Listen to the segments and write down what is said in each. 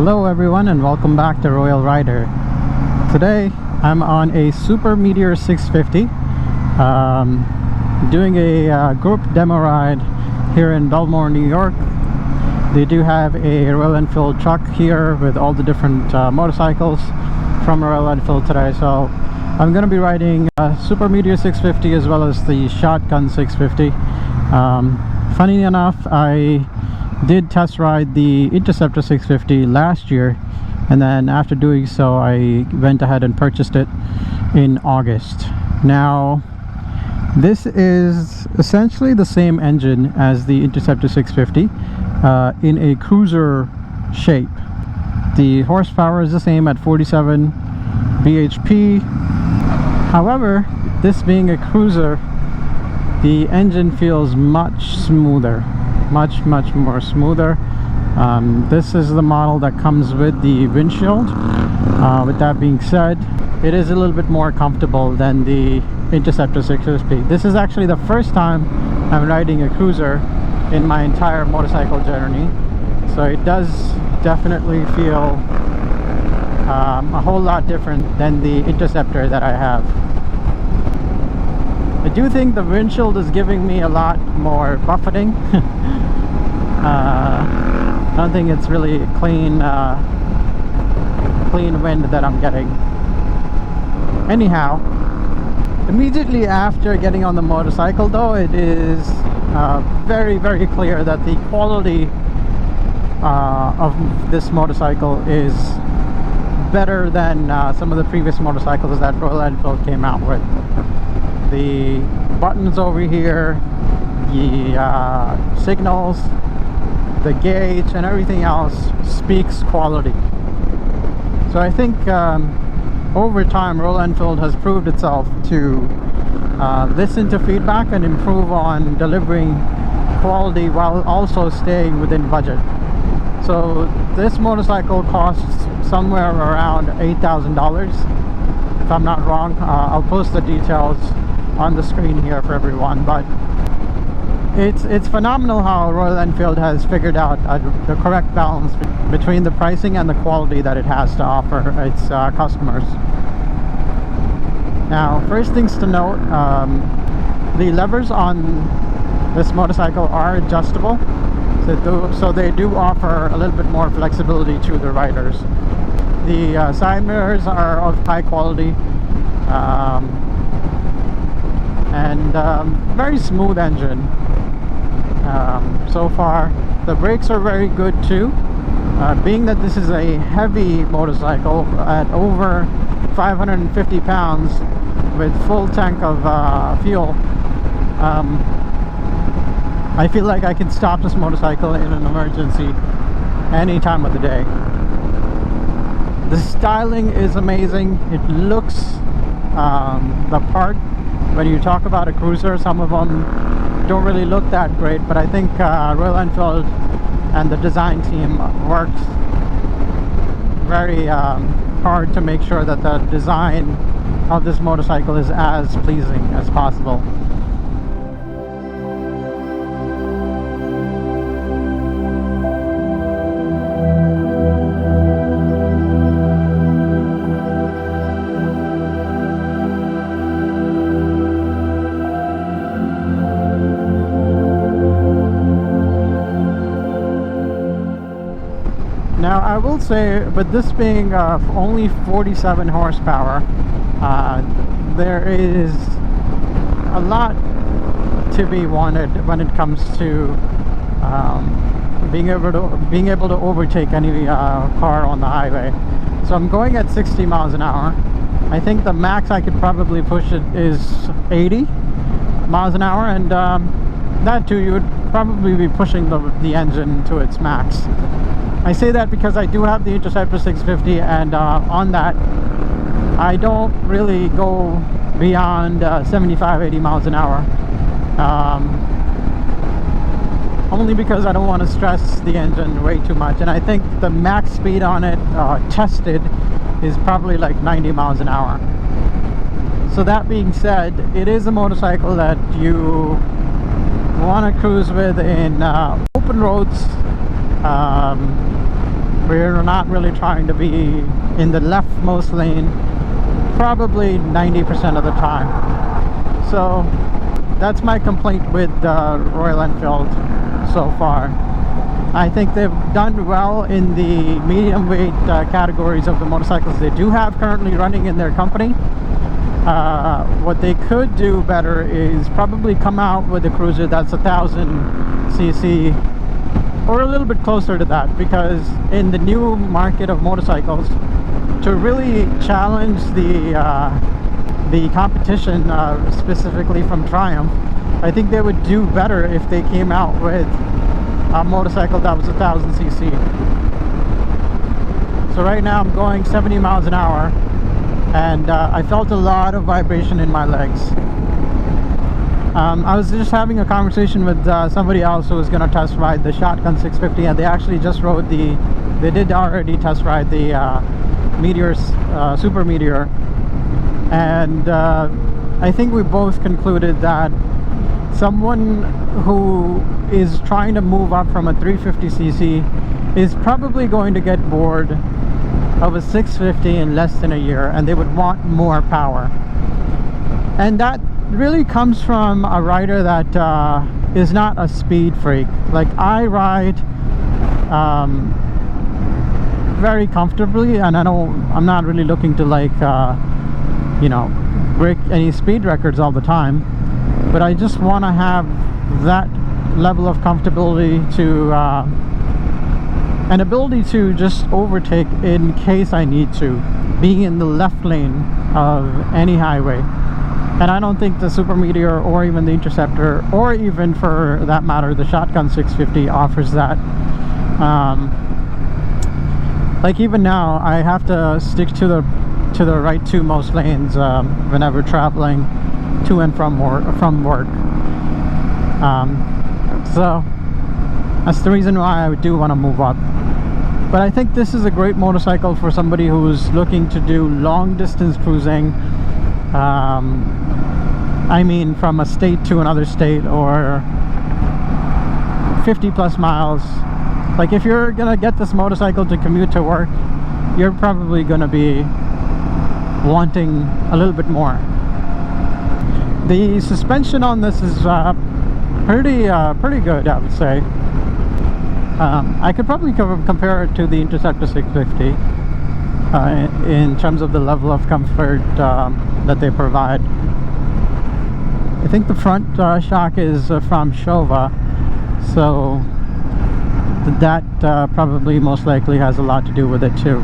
Hello everyone and welcome back to Royal Rider. Today I'm on a Super Meteor 650 doing a group demo ride here in Belmore, New York. They do have a Royal Enfield truck here with all the different motorcycles from Royal Enfield today, so I'm going to be riding Super Meteor 650 as well as the Shotgun 650. Funny enough, I did test ride the Interceptor 650 last year, and then after doing so I went ahead and purchased it in August. Now this is essentially the same engine as the Interceptor 650 in a cruiser shape. The horsepower is the same at 47 bhp. However, this being a cruiser, the engine feels much smoother, much more smoother. This is the model that comes with the windshield. With that being said, it is a little bit more comfortable than the Interceptor 650. This is actually the first time I'm riding a cruiser in my entire motorcycle journey, so it does definitely feel a whole lot different than the Interceptor that I have. I do think the windshield is giving me a lot more buffeting. I don't think it's really clean wind that I'm getting. Anyhow, immediately after getting on the motorcycle though, it is very clear that the quality of this motorcycle is better than some of the previous motorcycles that Royal Enfield came out with. The buttons over here, the signals, the gauge and everything else speaks quality. So I think over time Royal Enfield has proved itself to listen to feedback and improve on delivering quality while also staying within budget. So this motorcycle costs somewhere around $8,000 if I'm not wrong. I'll post the details on the screen here for everyone, but it's phenomenal how Royal Enfield has figured out the correct balance between the pricing and the quality that it has to offer its customers. Now, first things to note, the levers on this motorcycle are adjustable, so they do offer a little bit more flexibility to the riders. The side mirrors are of high quality, and very smooth engine. So far the brakes are very good too, being that this is a heavy motorcycle at over 550 pounds with full tank of fuel. I feel like I can stop this motorcycle in an emergency any time of the day. The styling is amazing. It looks the part. When you talk about a cruiser, some of them don't really look that great, but I think Royal Enfield and the design team worked very hard to make sure that the design of this motorcycle is as pleasing as possible. Now I will say, but this being only 47 horsepower, there is a lot to be wanted when it comes to being able to overtake any car on the highway. So I'm going at 60 miles an hour. I think the max I could probably push it is 80 miles an hour, and that too, you would probably be pushing the engine to its max. I say that because I do have the Interceptor 650, and on that I don't really go beyond 75-80 miles an hour, only because I don't want to stress the engine way too much. And I think the max speed on it tested is probably like 90 miles an hour. So that being said, it is a motorcycle that you want to cruise with in open roads, We're not really trying to be in the leftmost lane probably 90% of the time. So that's my complaint with Royal Enfield so far. I think they've done well in the medium weight categories of the motorcycles they do have currently running in their company. What they could do better is probably come out with a cruiser that's 1000cc or a little bit closer to that, because in the new market of motorcycles, to really challenge the competition, specifically from Triumph, I think they would do better if they came out with a motorcycle that was 1000cc. So right now I'm going 70 miles an hour, and I felt a lot of vibration in my legs. I was just having a conversation with somebody else who was going to test ride the Shotgun 650, and they actually just rode they did already test ride the Meteor, Super Meteor, and I think we both concluded that someone who is trying to move up from a 350cc is probably going to get bored of a 650 in less than a year, and they would want more power. And that really comes from a rider that is not a speed freak. Like, I ride very comfortably, and I'm not really looking to, like, you know, break any speed records all the time, but I just want to have that level of comfortability to an ability to just overtake in case I need to, being in the left lane of any highway. And I don't think the Super Meteor or even the Interceptor, or even for that matter the Shotgun 650, offers that. Like, even now I have to stick to the right two most lanes whenever traveling to and from work. So that's the reason why I do want to move up. But I think this is a great motorcycle for somebody who's looking to do long distance cruising. I mean, from a state to another state, or 50 plus miles. Like, if you're gonna get this motorcycle to commute to work, you're probably gonna be wanting a little bit more. The suspension on this is pretty good, I would say. I could probably compare it to the Interceptor 650 in terms of the level of comfort that they provide. I think the front shock is from Showa, so that probably most likely has a lot to do with it too.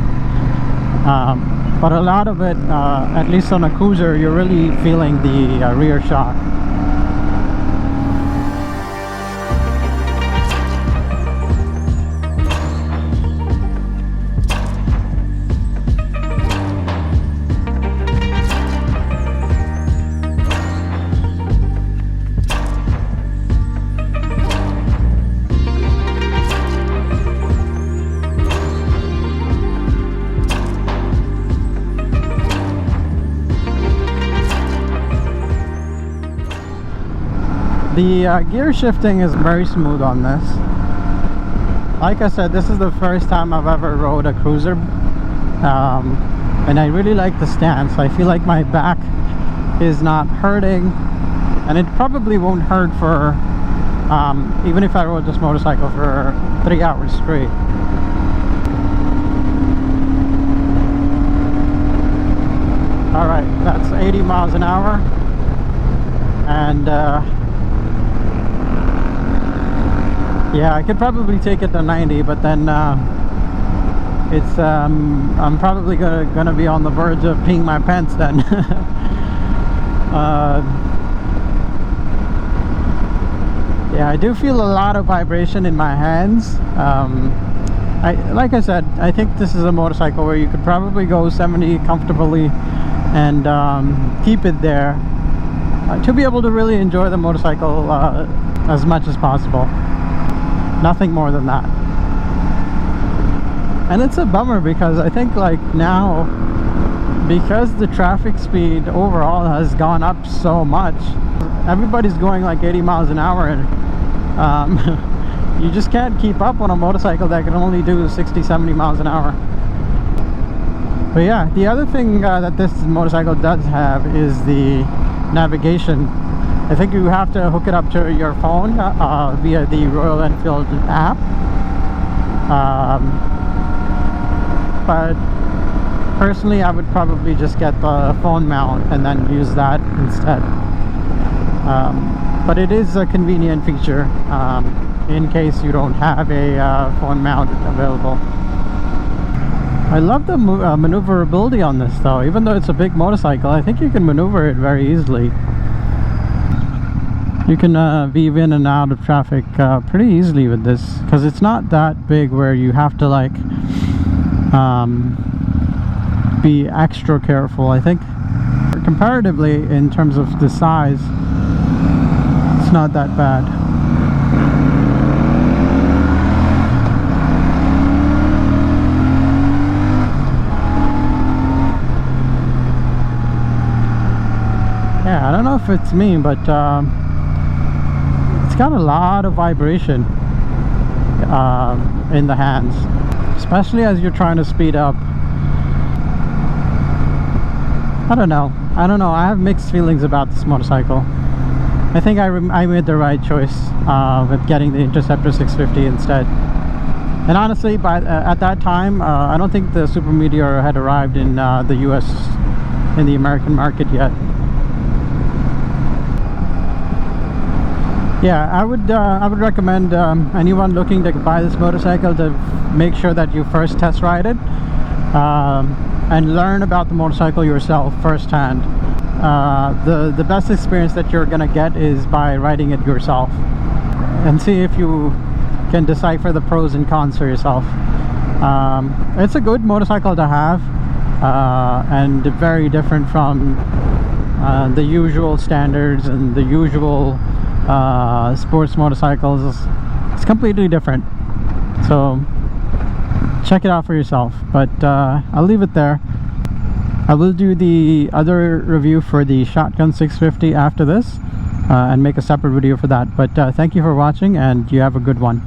But a lot of it, at least on a cruiser, you're really feeling the rear shock. The gear shifting is very smooth on this. Like I said, this is the first time I've ever rode a cruiser, and I really like the stance. I feel like my back is not hurting, and it probably won't hurt for even if I rode this motorcycle for 3 hours straight. Alright, that's 80 miles an hour, and yeah, I could probably take it to 90, but then it's I'm probably gonna be on the verge of peeing my pants then. Yeah, I do feel a lot of vibration in my hands. Like I said, I think this is a motorcycle where you could probably go 70 comfortably and keep it there to be able to really enjoy the motorcycle as much as possible. Nothing more than that. And it's a bummer because I think, like, now, because the traffic speed overall has gone up so much, everybody's going like 80 miles an hour, and you just can't keep up on a motorcycle that can only do 60-70 miles an hour. But yeah, the other thing that this motorcycle does have is the navigation. I think you have to hook it up to your phone via the Royal Enfield app. But personally, I would probably just get the phone mount and then use that instead. But it is a convenient feature in case you don't have a phone mount available. I love the maneuverability on this though. Even though it's a big motorcycle, I think you can maneuver it very easily. You can weave in and out of traffic pretty easily with this, because it's not that big where you have to like be extra careful. I think comparatively in terms of the size, it's not that bad. Yeah, I don't know if it's me, but it's got a lot of vibration in the hands, especially as you're trying to speed up. I don't know. I have mixed feelings about this motorcycle. I think I made the right choice with getting the Interceptor 650 instead. And honestly, at that time, I don't think the Super Meteor had arrived in the US, in the American market yet. Yeah, I would recommend anyone looking to buy this motorcycle to make sure that you first test ride it and learn about the motorcycle yourself firsthand. The best experience that you're gonna get is by riding it yourself and see if you can decipher the pros and cons for yourself. It's a good motorcycle to have and very different from the usual standards and the usual sports motorcycles. It's completely different, so check it out for yourself. But I'll leave it there. I will do the other review for the Shotgun 650 after this and make a separate video for that. But thank you for watching, and you have a good one.